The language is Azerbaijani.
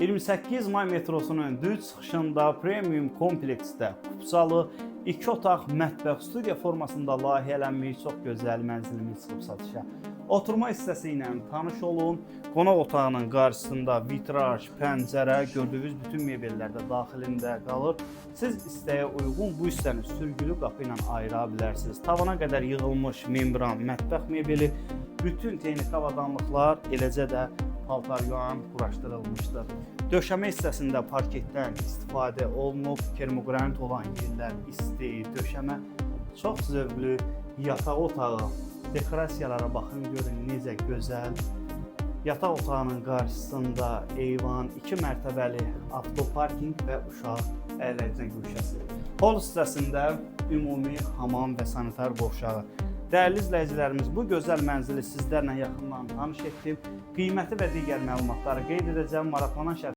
28 may metrosunun düz çıxışında premium kompleksdə kupsalı 2 otaq mətbəx studiya formasında layihələnmiş çox gözəl mənzilimiz çıxıb satışa. Oturma hissəsi ilə tanış olun. Qonaq otağının qarşısında vitraj, pəncərə, gördüyünüz bütün mebellər də daxilində qalır. Siz istəyə uyğun bu hissəni sürgülü qapı ilə ayıra bilərsiniz. Tavana qədər yığılmış membran mətbəx mebeli, bütün texniki avadanlıqlar, eləcə də paltaryoan quraşdırılmışdır. Döşəmə hissəsində parketdən istifadə olunub, kermogranit olan yerlər, isti, döşəmə çox zövqlü, yataq otağı, dekorasiyalara baxın, görün necə gözəl. Yataq otağının qarşısında eyvan, 2 mərtəbəli avtoparking və uşaq əyləncə güşəsi. Hol hissəsində ümumi hamam və sanitar qovşağı. Dəyərli izləyicilərimiz, bu gözəl mənzili sizlərlə yaxından tanış etdim. Qiyməti və digər məlumatları qeyd edəcəm. Maraqlanan şəxs